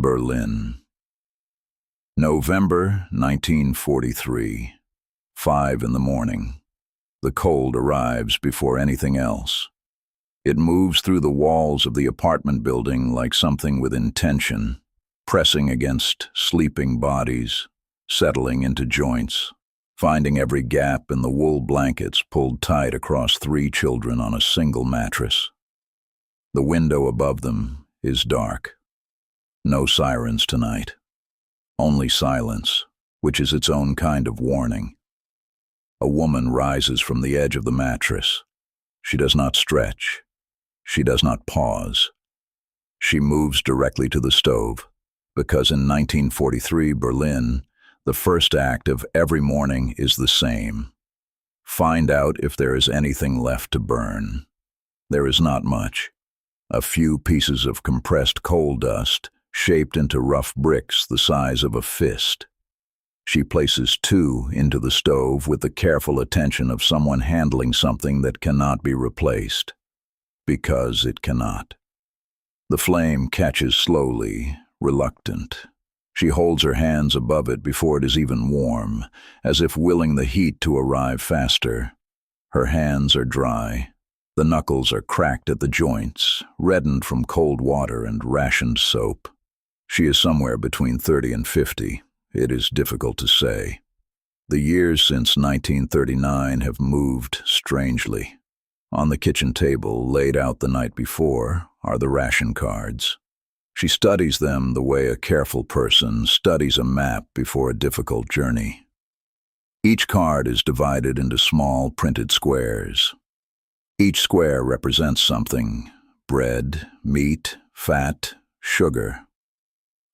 Berlin. November 1943, 5 in the morning. The cold arrives before anything else. It moves through the walls of the apartment building like something with intention, pressing against sleeping bodies, settling into joints, finding every gap in the wool blankets pulled tight across 3 children on a single mattress. The window above them is dark. No sirens tonight. Only silence, which is its own kind of warning. A woman rises from the edge of the mattress. She does not stretch. She does not pause. She moves directly to the stove, because in 1943 Berlin, the first act of every morning is the same. Find out if there is anything left to burn. There is not much. A few pieces of compressed coal dust, shaped into rough bricks the size of a fist. She places 2 into the stove with the careful attention of someone handling something that cannot be replaced. Because it cannot. The flame catches slowly, reluctant. She holds her hands above it before it is even warm, as if willing the heat to arrive faster. Her hands are dry. The knuckles are cracked at the joints, reddened from cold water and rationed soap. She is somewhere between 30 and 50. It is difficult to say. The years since 1939 have moved strangely. On the kitchen table, laid out the night before, are the ration cards. She studies them the way a careful person studies a map before a difficult journey. Each card is divided into small printed squares. Each square represents something: bread, meat, fat, sugar.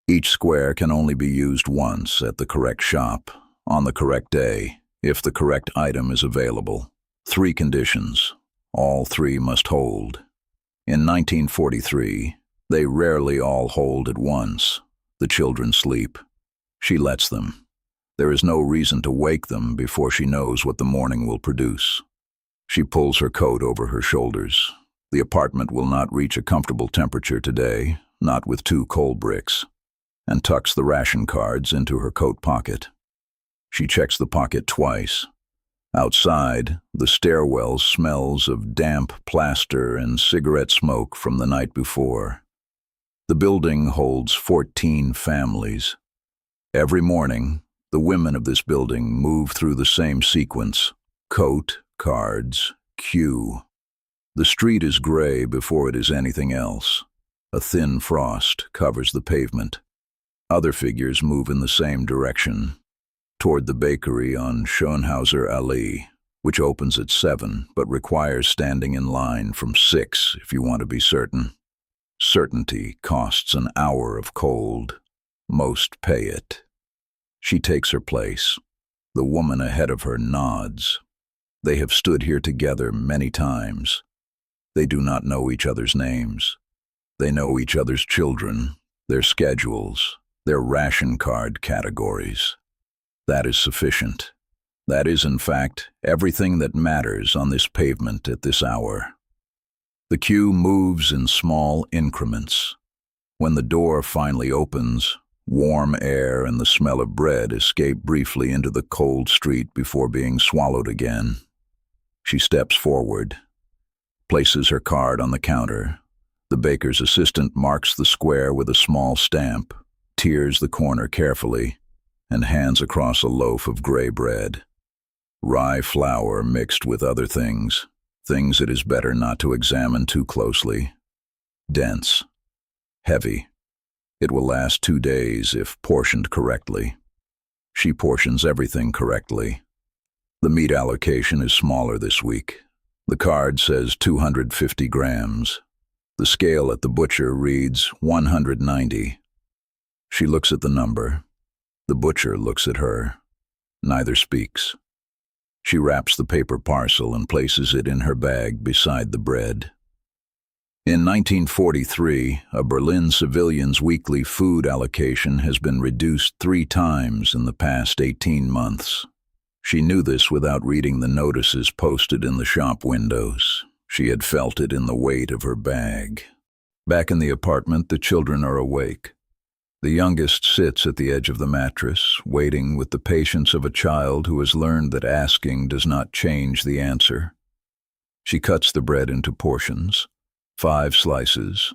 Each square can only be used once at the correct shop, on the correct day, if the correct item is available. 3 conditions. All 3 must hold. In 1943, they rarely all hold at once. The children sleep. She lets them. There is no reason to wake them before she knows what the morning will produce. She pulls her coat over her shoulders. The apartment will not reach a comfortable temperature today, not with 2 coal bricks, and tucks the ration cards into her coat pocket. She checks the pocket twice. Outside, the stairwell smells of damp plaster and cigarette smoke from the night before. The building holds 14 families. Every morning, the women of this building move through the same sequence: coat, cards, queue. The street is gray before it is anything else. A thin frost covers the pavement. Other figures move in the same direction, toward the bakery on Schönhauser Allee, which opens at 7 but requires standing in line from 6 if you want to be certain. Certainty costs an hour of cold. Most pay it. She takes her place. The woman ahead of her nods. They have stood here together many times. They do not know each other's names. They know each other's children, their schedules, their ration card categories. That is sufficient. That is, in fact, everything that matters on this pavement at this hour. The queue moves in small increments. When the door finally opens, warm air and the smell of bread escape briefly into the cold street before being swallowed again. She steps forward, places her card on the counter. The baker's assistant marks the square with a small stamp, tears the corner carefully, and hands across a loaf of gray bread. Rye flour mixed with other things it is better not to examine too closely. Dense. Heavy. It will last 2 days if portioned correctly. She portions everything correctly. The meat allocation is smaller this week. The card says 250 grams. The scale at the butcher reads 190. She looks at the number. The butcher looks at her. Neither speaks. She wraps the paper parcel and places it in her bag beside the bread. In 1943, a Berlin civilian's weekly food allocation has been reduced 3 times in the past 18 months. She knew this without reading the notices posted in the shop windows. She had felt it in the weight of her bag. Back in the apartment, the children are awake. The youngest sits at the edge of the mattress, waiting with the patience of a child who has learned that asking does not change the answer. She cuts the bread into portions, 5 slices,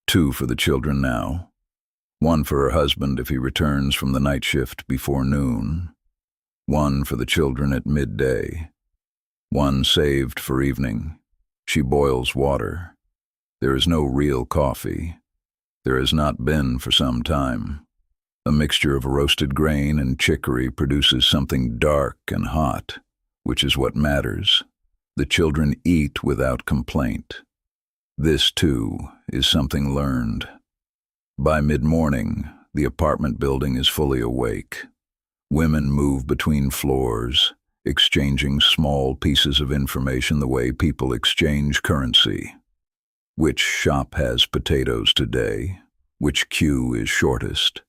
2 for the children now, 1 for her husband if he returns from the night shift before noon, 1 for the children at midday, 1 saved for evening. She boils water. There is no real coffee. There has not been for some time. A mixture of roasted grain and chicory produces something dark and hot, which is what matters. The children eat without complaint. This, too, is something learned. By mid-morning, the apartment building is fully awake. Women move between floors, exchanging small pieces of information the way people exchange currency. Which shop has potatoes today? Which queue is shortest?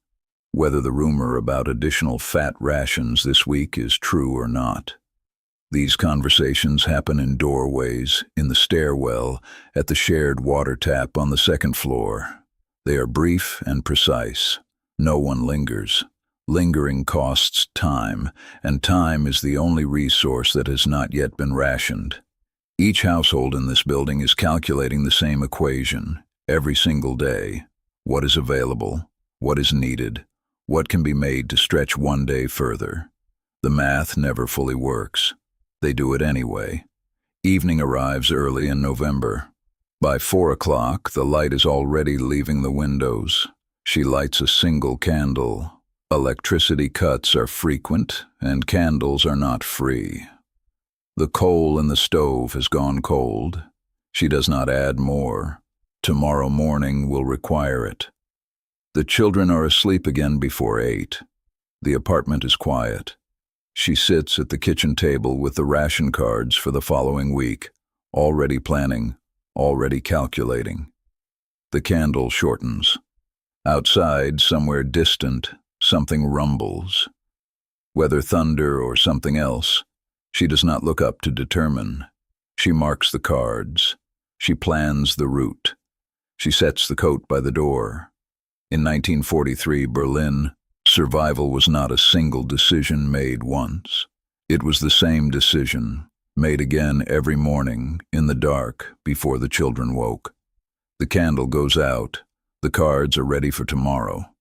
Whether the rumor about additional fat rations this week is true or not. These conversations happen in doorways, in the stairwell, at the shared water tap on the 2nd floor. They are brief and precise. No one lingers. Lingering costs time, and time is the only resource that has not yet been rationed. Each household in this building is calculating the same equation, every single day. What is available? What is needed? What can be made to stretch one day further? The math never fully works. They do it anyway. Evening arrives early in November. By 4 o'clock, the light is already leaving the windows. She lights a single candle. Electricity cuts are frequent, and candles are not free. The coal in the stove has gone cold. She does not add more. Tomorrow morning will require it. The children are asleep again before 8. The apartment is quiet. She sits at the kitchen table with the ration cards for the following week, already planning, already calculating. The candle shortens. Outside, somewhere distant, something rumbles. Whether thunder or something else, she does not look up to determine. She marks the cards. She plans the route. She sets the coat by the door. In 1943 Berlin, survival was not a single decision made once. It was the same decision, made again every morning, in the dark, before the children woke. The candle goes out. The cards are ready for tomorrow.